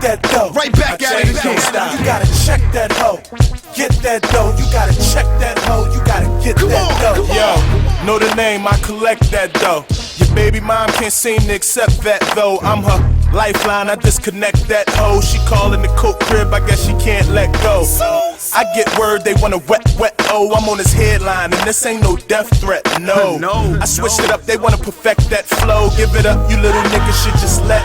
that dough. Right back at it again. You gotta check that hoe. Get that dough. You gotta check that hoe. You gotta get that dough. Yo, know the name, I collect that dough. Your baby mom can't seem to accept that though. I'm her lifeline, I disconnect that hoe. She calling the coke crib, I guess she can't let go. I get word they want a wet, oh. I'm on his headline and this ain't no death threat, no. I switched it up, they wanna perfect that flow. Give it up, you little niggas should just let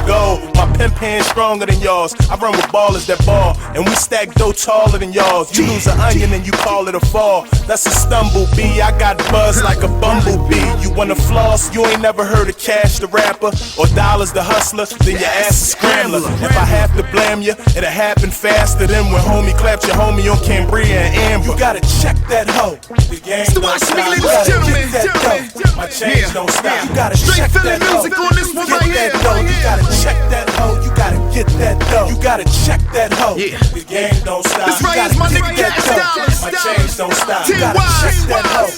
go. My pimp hand stronger than y'all's. I run with ballers that ball, and we stack dough taller than y'all's. You lose an onion and you call it a fall. That's a stumble, B. I got buzz like a bumblebee. You wanna floss? You ain't never heard of Cash the rapper or Dollaz the hustler? Then your ass is scrambler. If I have to blame you, it'll happen faster than when homie clapped your homie on Cambria and Amber. You gotta check that hoe. The game don't stop. You gotta get that dough. My chains don't stop. You gotta check that hoe. Music on this one right here. You gotta check that hoe. You gotta get that dough. You gotta check that hoe. The game don't stop. This right here's my nigga Cash Dollaz. My chains don't stop. You gotta check that hoe.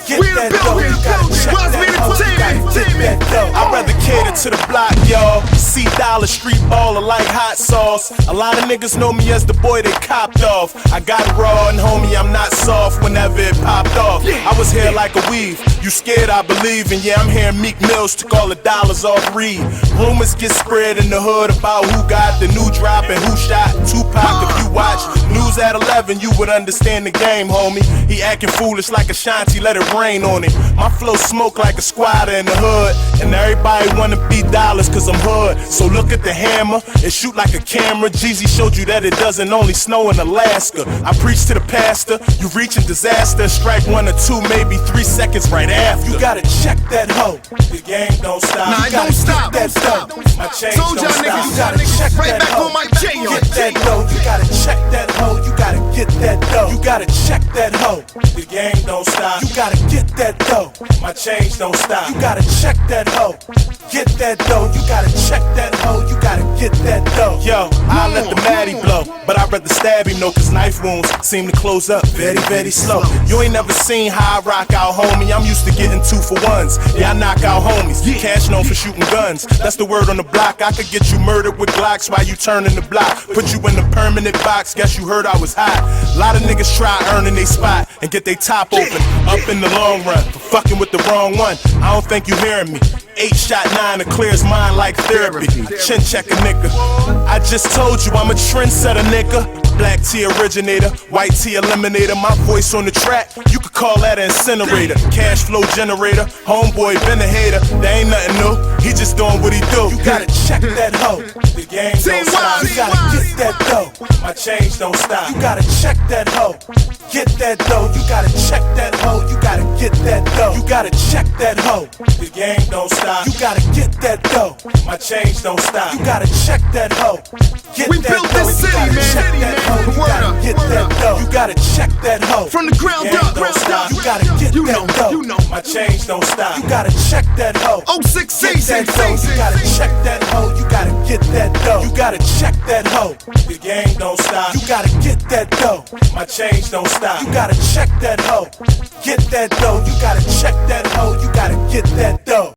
Get that dough. You gotta check that hoe. You gotta get that dough. I'd rather cater to the block, y'all. See Dollar Street baller like hot sauce. A lot of niggas know me as the boy they copped off. I got it raw and homie, I'm not soft whenever it popped off. I was here like a weave. You scared, I believe, and yeah, I'm hearing Meek Mills took all the dollars off Reed. Rumors get spread in the hood about who got the new drop and who shot Tupac. If you watch News at 11, you would understand the game, homie. He acting foolish like Ashanti, let it rain on him. My flow smoke like a squatter in the hood, and everybody wanna be Dollaz cause I'm hood. So look at the hammer, it shoot like a camera. Jeezy showed you that it doesn't only snow in Alaska. I preach to the pastor, you reaching disaster. Strike 1 or 2, maybe 3 seconds right after. You gotta check that hoe. The game don't stop. Nah, it don't stop. That dough. My chains Told y'all don't stop. niggas, You gotta check right that back hoe. on my J. Get that dough. You gotta check that hoe. You gotta get that dough. You gotta check that hoe. The game don't stop. You gotta get that dough. My chains don't stop. You gotta check that hoe. Get that dough. You gotta check that hoe. You gotta get that dough. Yo, I let the Maddie blow, but I'd rather stab him, no, cause knife wounds seem to close up very, very slow. You ain't never seen how I rock out, homie. I'm used to getting 2 for 1s. Yeah, I knock out homies. Cash known for shooting guns. That's the word on the block. I could get you murdered with Glocks while you turning the block. Put you in the permanent box. Guess you heard I was hot. A lot of niggas try earning they spot and get they top open up in the long run for fucking with the wrong one. I don't think you hearing me. 8 shot 9 to clear his mind like therapy. Chin check a nigga. I just told you I'm a trendsetter, nigga. Black tea originator, white tea eliminator. My voice on the track, you could call that an incinerator. Cash flow generator, homeboy been a hater. There ain't nothing new, he just doing what he do. You gotta check that hoe. The game don't stop. You gotta get that dough. My chains don't stop. You gotta check that hoe. Get that dough. You gotta check that hoe. You gotta get that dough. You gotta check that hoe. The game don't stop. You gotta get that dough. My chains don't stop. You gotta check that hoe. Get We that built dough. this You city, gotta man. check that hoe. You Word gotta up, get word that up. dough. You gotta check that hoe. From the ground Game up, don't stop. You gotta get that dough. you know. My chains don't stop. You gotta check that hoe. 06 Get season, that dough. You gotta check that hoe. You gotta get that dough. You gotta check that hoe. The game don't stop. You gotta get that dough. My chains don't stop. You gotta check that hoe. Get that dough. You gotta check that hoe. You gotta get that dough.